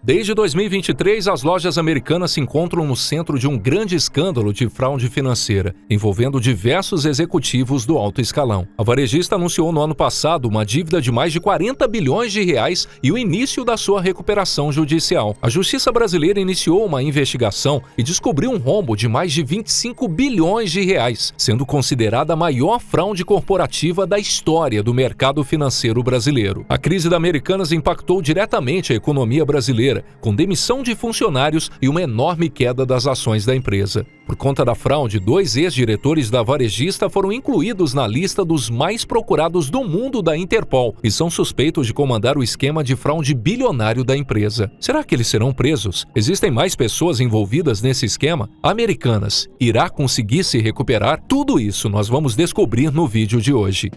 Desde 2023, as lojas americanas se encontram no centro de um grande escândalo de fraude financeira, envolvendo diversos executivos do alto escalão. A varejista anunciou no ano passado uma dívida de mais de 40 bilhões de reais e o início da sua recuperação judicial. A Justiça brasileira iniciou uma investigação e descobriu um rombo de mais de 25 bilhões de reais, sendo considerada a maior fraude corporativa da história do mercado financeiro brasileiro. A crise da Americanas impactou diretamente a economia brasileira, com demissão de funcionários e uma enorme queda das ações da empresa. Por conta da fraude, 2 ex-diretores da varejista foram incluídos na lista dos mais procurados do mundo da Interpol e são suspeitos de comandar o esquema de fraude bilionário da empresa. Será que eles serão presos? Existem mais pessoas envolvidas nesse esquema? A Americanas irá conseguir se recuperar? Tudo isso nós vamos descobrir no vídeo de hoje.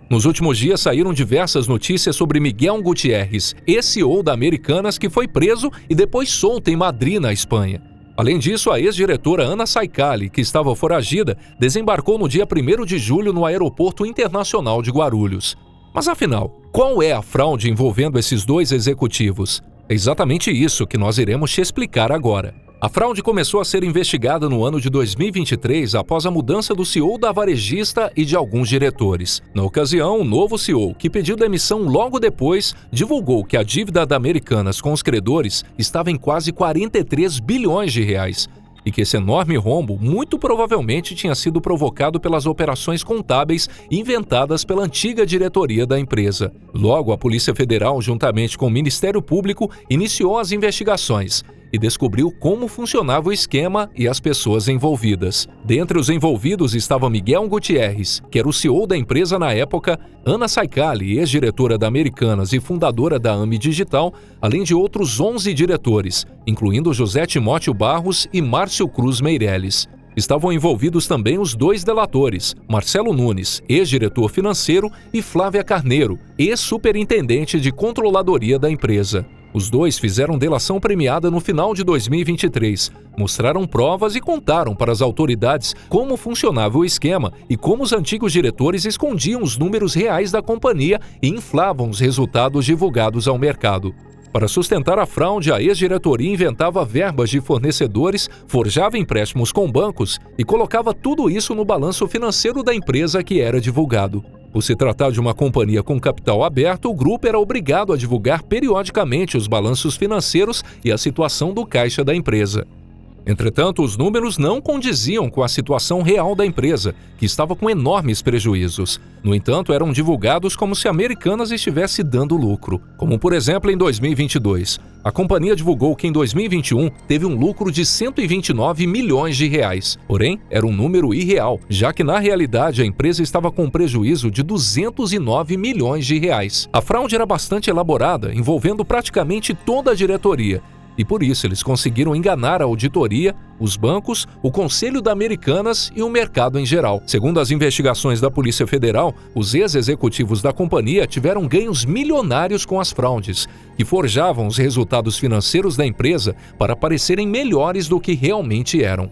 Nos últimos dias saíram diversas notícias sobre Miguel Gutierrez, ex-CEO da Americanas, que foi preso e depois solto em Madrid, na Espanha. Além disso, a ex-diretora Anna Saicali, que estava foragida, desembarcou no dia 1º de julho no Aeroporto Internacional de Guarulhos. Mas afinal, qual é a fraude envolvendo esses 2 executivos? É exatamente isso que nós iremos te explicar agora. A fraude começou a ser investigada no ano de 2023 após a mudança do CEO da varejista e de alguns diretores. Na ocasião, o novo CEO, que pediu demissão logo depois, divulgou que a dívida da Americanas com os credores estava em quase 43 bilhões de reais e que esse enorme rombo muito provavelmente tinha sido provocado pelas operações contábeis inventadas pela antiga diretoria da empresa. Logo, a Polícia Federal, juntamente com o Ministério Público, iniciou as investigações e descobriu como funcionava o esquema e as pessoas envolvidas. Dentre os envolvidos estava Miguel Gutierrez, que era o CEO da empresa na época, Anna Saicali, ex-diretora da Americanas e fundadora da AMI Digital, além de outros 11 diretores, incluindo José Timóteo Barros e Márcio Cruz Meireles. Estavam envolvidos também os 2 delatores, Marcelo Nunes, ex-diretor financeiro, e Flávia Carneiro, ex-superintendente de controladoria da empresa. Os 2 fizeram delação premiada no final de 2023, mostraram provas e contaram para as autoridades como funcionava o esquema e como os antigos diretores escondiam os números reais da companhia e inflavam os resultados divulgados ao mercado. Para sustentar a fraude, a ex-diretoria inventava verbas de fornecedores, forjava empréstimos com bancos e colocava tudo isso no balanço financeiro da empresa que era divulgado. Por se tratar de uma companhia com capital aberto, o grupo era obrigado a divulgar periodicamente os balanços financeiros e a situação do caixa da empresa. Entretanto, os números não condiziam com a situação real da empresa, que estava com enormes prejuízos. No entanto, eram divulgados como se a Americanas estivesse dando lucro. Como, por exemplo, em 2022. A companhia divulgou que em 2021 teve um lucro de 129 milhões de reais. Porém, era um número irreal, já que na realidade a empresa estava com um prejuízo de 209 milhões de reais. A fraude era bastante elaborada, envolvendo praticamente toda a diretoria. E por isso eles conseguiram enganar a auditoria, os bancos, o Conselho da Americanas e o mercado em geral. Segundo as investigações da Polícia Federal, os ex-executivos da companhia tiveram ganhos milionários com as fraudes, que forjavam os resultados financeiros da empresa para parecerem melhores do que realmente eram.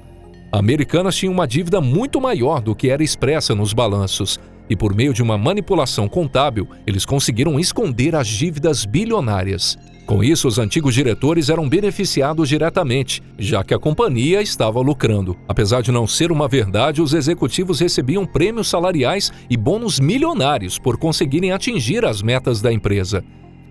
A Americanas tinha uma dívida muito maior do que era expressa nos balanços, e por meio de uma manipulação contábil, eles conseguiram esconder as dívidas bilionárias. Com isso, os antigos diretores eram beneficiados diretamente, já que a companhia estava lucrando. Apesar de não ser uma verdade, os executivos recebiam prêmios salariais e bônus milionários por conseguirem atingir as metas da empresa.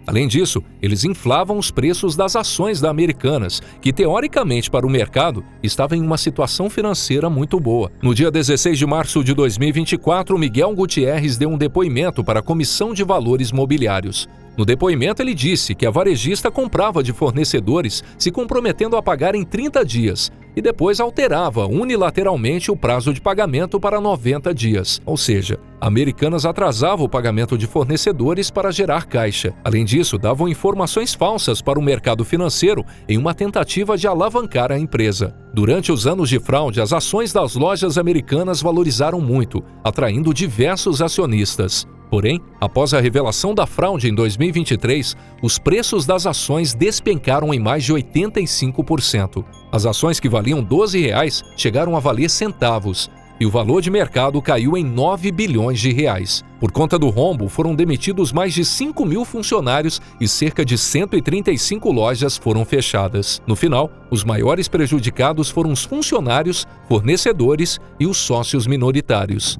Além disso, eles inflavam os preços das ações da Americanas, que teoricamente para o mercado estava em uma situação financeira muito boa. No dia 16 de março de 2024, Miguel Gutierrez deu um depoimento para a Comissão de Valores Mobiliários. No depoimento, ele disse que a varejista comprava de fornecedores se comprometendo a pagar em 30 dias e depois alterava unilateralmente o prazo de pagamento para 90 dias. Ou seja, a Americanas atrasava o pagamento de fornecedores para gerar caixa. Além disso, davam informações falsas para o mercado financeiro em uma tentativa de alavancar a empresa. Durante os anos de fraude, as ações das lojas americanas valorizaram muito, atraindo diversos acionistas. Porém, após a revelação da fraude em 2023, os preços das ações despencaram em mais de 85%. As ações que valiam R$ 12 chegaram a valer centavos. e o valor de mercado caiu em 9 bilhões de reais. Por conta do rombo, foram demitidos mais de 5.000 funcionários e cerca de 135 lojas foram fechadas. No final, os maiores prejudicados foram os funcionários, fornecedores e os sócios minoritários.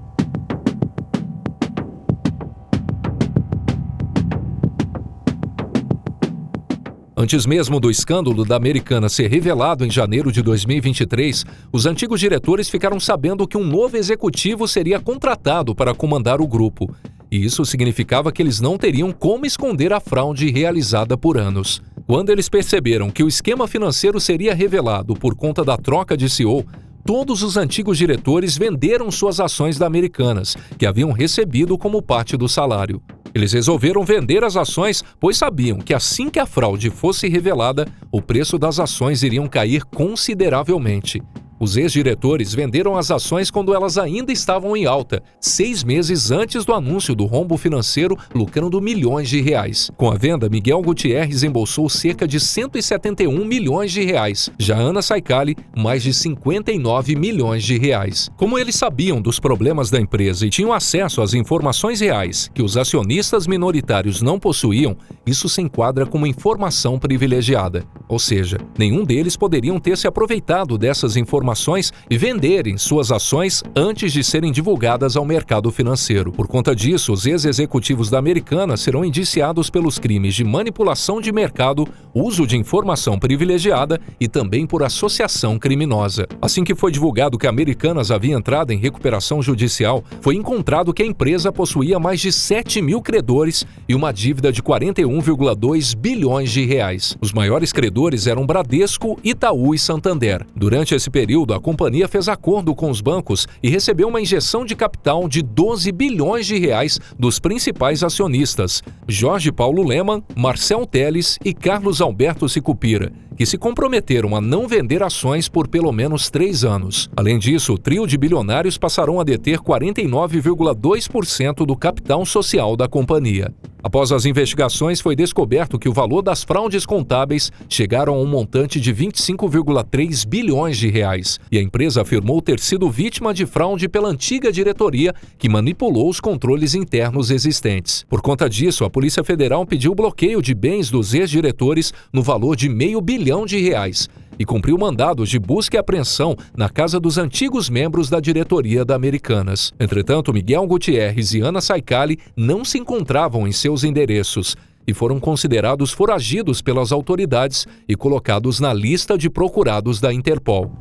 Antes mesmo do escândalo da Americanas ser revelado em janeiro de 2023, os antigos diretores ficaram sabendo que um novo executivo seria contratado para comandar o grupo. E isso significava que eles não teriam como esconder a fraude realizada por anos. Quando eles perceberam que o esquema financeiro seria revelado por conta da troca de CEO, todos os antigos diretores venderam suas ações da Americanas, que haviam recebido como parte do salário. Eles resolveram vender as ações, pois sabiam que assim que a fraude fosse revelada, o preço das ações iriam cair consideravelmente. Os ex-diretores venderam as ações quando elas ainda estavam em alta, 6 meses antes do anúncio do rombo financeiro, lucrando milhões de reais. Com a venda, Miguel Gutierrez embolsou cerca de 171 milhões de reais. Já Anna Saicali, mais de 59 milhões de reais. Como eles sabiam dos problemas da empresa e tinham acesso às informações reais que os acionistas minoritários não possuíam, isso se enquadra como informação privilegiada. Ou seja, nenhum deles poderiam ter se aproveitado dessas informações e venderem suas ações antes de serem divulgadas ao mercado financeiro. Por conta disso, os ex-executivos da Americanas serão indiciados pelos crimes de manipulação de mercado, uso de informação privilegiada e também por associação criminosa. Assim que foi divulgado que a Americanas havia entrado em recuperação judicial, foi encontrado que a empresa possuía mais de 7.000 credores e uma dívida de 41,2 bilhões de reais. Os maiores credores eram Bradesco, Itaú e Santander. Durante esse período, a companhia fez acordo com os bancos e recebeu uma injeção de capital de 12 bilhões de reais dos principais acionistas, Jorge Paulo Lemann, Marcel Teles e Carlos Alberto Sicupira, que se comprometeram a não vender ações por pelo menos 3 anos. Além disso, o trio de bilionários passarão a deter 49,2% do capital social da companhia. Após as investigações, foi descoberto que o valor das fraudes contábeis chegaram a um montante de 25,3 bilhões de reais, e a empresa afirmou ter sido vítima de fraude pela antiga diretoria, que manipulou os controles internos existentes. Por conta disso, a Polícia Federal pediu bloqueio de bens dos ex-diretores no valor de R$500 milhão e cumpriu mandados de busca e apreensão na casa dos antigos membros da diretoria da Americanas. Entretanto, Miguel Gutierrez e Anna Saicali não se encontravam em seus endereços e foram considerados foragidos pelas autoridades e colocados na lista de procurados da Interpol.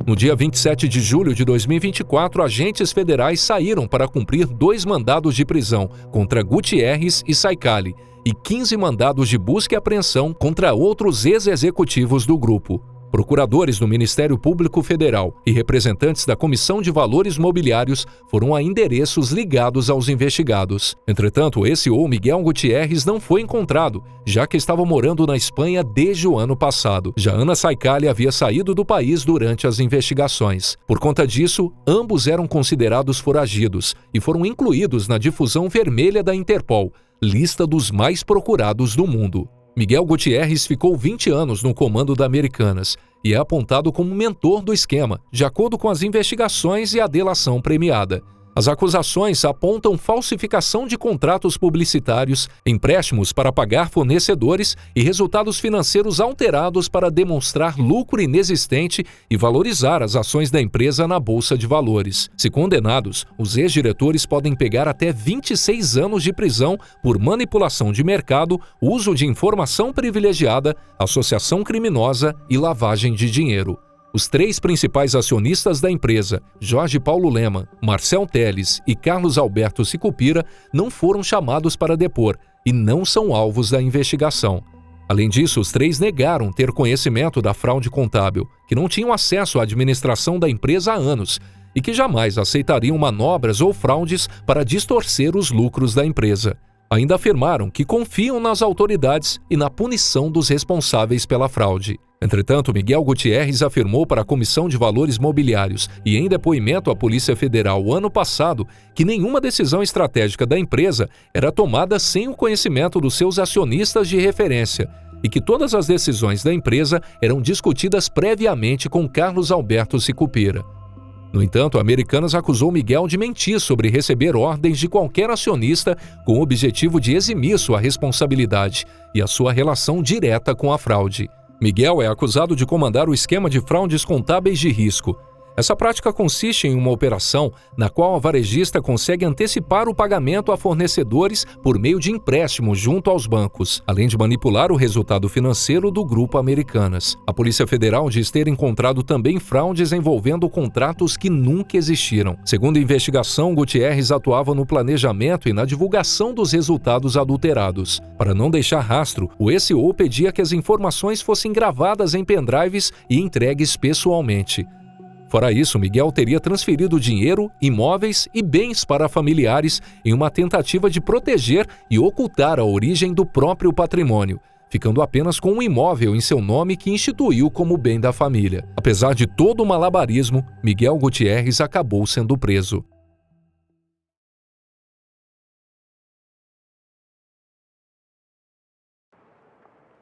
No dia 27 de julho de 2024, agentes federais saíram para cumprir 2 mandados de prisão contra Gutierrez e Saicali e 15 mandados de busca e apreensão contra outros ex-executivos do grupo. Procuradores do Ministério Público Federal e representantes da Comissão de Valores Mobiliários foram a endereços ligados aos investigados. Entretanto, o ex-CEO Miguel Gutierrez não foi encontrado, já que estava morando na Espanha desde o ano passado. Já Anna Saicali havia saído do país durante as investigações. Por conta disso, ambos eram considerados foragidos e foram incluídos na difusão vermelha da Interpol, lista dos mais procurados do mundo. Miguel Gutierrez ficou 20 anos no comando da Americanas e é apontado como mentor do esquema, de acordo com as investigações e a delação premiada. As acusações apontam falsificação de contratos publicitários, empréstimos para pagar fornecedores e resultados financeiros alterados para demonstrar lucro inexistente e valorizar as ações da empresa na Bolsa de Valores. Se condenados, os ex-diretores podem pegar até 26 anos de prisão por manipulação de mercado, uso de informação privilegiada, associação criminosa e lavagem de dinheiro. Os 3 principais acionistas da empresa, Jorge Paulo Lemann, Marcel Teles e Carlos Alberto Sicupira, não foram chamados para depor e não são alvos da investigação. Além disso, os 3 negaram ter conhecimento da fraude contábil, que não tinham acesso à administração da empresa há anos e que jamais aceitariam manobras ou fraudes para distorcer os lucros da empresa. Ainda afirmaram que confiam nas autoridades e na punição dos responsáveis pela fraude. Entretanto, Miguel Gutierrez afirmou para a Comissão de Valores Mobiliários e em depoimento à Polícia Federal ano passado que nenhuma decisão estratégica da empresa era tomada sem o conhecimento dos seus acionistas de referência e que todas as decisões da empresa eram discutidas previamente com Carlos Alberto Sicupira. No entanto, a Americanas acusou Miguel de mentir sobre receber ordens de qualquer acionista com o objetivo de eximir sua responsabilidade e a sua relação direta com a fraude. Miguel é acusado de comandar o esquema de fraudes contábeis de risco. Essa prática consiste em uma operação na qual a varejista consegue antecipar o pagamento a fornecedores por meio de empréstimos junto aos bancos, além de manipular o resultado financeiro do grupo Americanas. A Polícia Federal diz ter encontrado também fraudes envolvendo contratos que nunca existiram. Segundo a investigação, Gutierrez atuava no planejamento e na divulgação dos resultados adulterados. Para não deixar rastro, o SO pedia que as informações fossem gravadas em pendrives e entregues pessoalmente. Fora isso, Miguel teria transferido dinheiro, imóveis e bens para familiares em uma tentativa de proteger e ocultar a origem do próprio patrimônio, ficando apenas com um imóvel em seu nome que instituiu como bem da família. Apesar de todo o malabarismo, Miguel Gutierrez acabou sendo preso.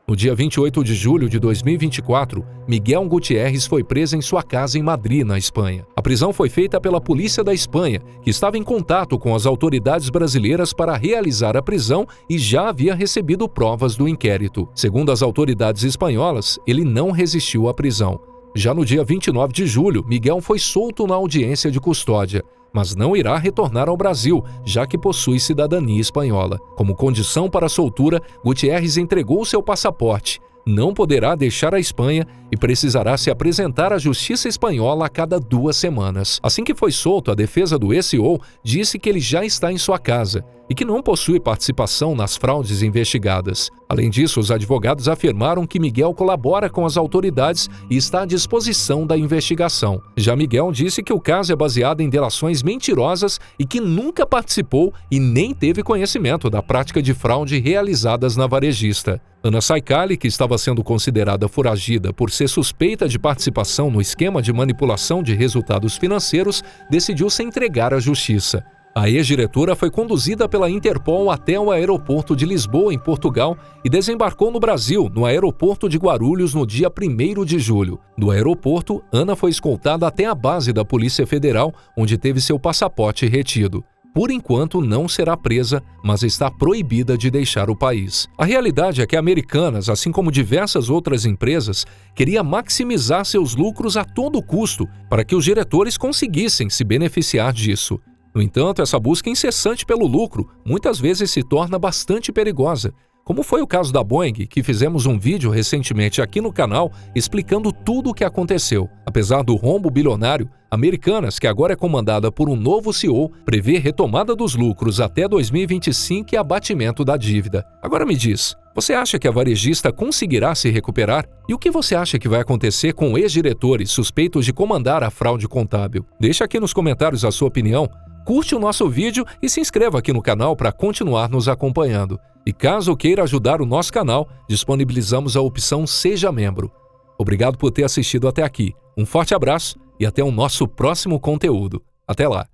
No dia 28 de julho de 2024, Miguel Gutierrez foi preso em sua casa em Madrid, na Espanha. A prisão foi feita pela polícia da Espanha, que estava em contato com as autoridades brasileiras para realizar a prisão e já havia recebido provas do inquérito. Segundo as autoridades espanholas, ele não resistiu à prisão. Já no dia 29 de julho, Miguel foi solto na audiência de custódia, mas não irá retornar ao Brasil, já que possui cidadania espanhola. Como condição para a soltura, Gutierrez entregou seu passaporte. Não poderá deixar a Espanha e precisará se apresentar à Justiça Espanhola a cada 2 semanas. Assim que foi solto, a defesa do SO disse que ele já está em sua casa e que não possui participação nas fraudes investigadas. Além disso, os advogados afirmaram que Miguel colabora com as autoridades e está à disposição da investigação. Já Miguel disse que o caso é baseado em delações mentirosas e que nunca participou e nem teve conhecimento da prática de fraude realizadas na varejista. Ana Saicali, que estava sendo considerada foragida por ser suspeita de participação no esquema de manipulação de resultados financeiros, decidiu se entregar à justiça. A ex-diretora foi conduzida pela Interpol até o aeroporto de Lisboa, em Portugal, e desembarcou no Brasil, no aeroporto de Guarulhos, no dia 1º de julho. Do aeroporto, Ana foi escoltada até a base da Polícia Federal, onde teve seu passaporte retido. Por enquanto, não será presa, mas está proibida de deixar o país. A realidade é que a Americanas, assim como diversas outras empresas, queria maximizar seus lucros a todo custo para que os diretores conseguissem se beneficiar disso. No entanto, essa busca incessante pelo lucro muitas vezes se torna bastante perigosa, como foi o caso da Boeing, que fizemos um vídeo recentemente aqui no canal explicando tudo o que aconteceu. Apesar do rombo bilionário, Americanas, que agora é comandada por um novo CEO, prevê retomada dos lucros até 2025 e abatimento da dívida. Agora me diz, você acha que a varejista conseguirá se recuperar? E o que você acha que vai acontecer com ex-diretores suspeitos de comandar a fraude contábil? Deixa aqui nos comentários a sua opinião. Curte o nosso vídeo e se inscreva aqui no canal para continuar nos acompanhando. E caso queira ajudar o nosso canal, disponibilizamos a opção Seja Membro. Obrigado por ter assistido até aqui. Um forte abraço e até o nosso próximo conteúdo. Até lá!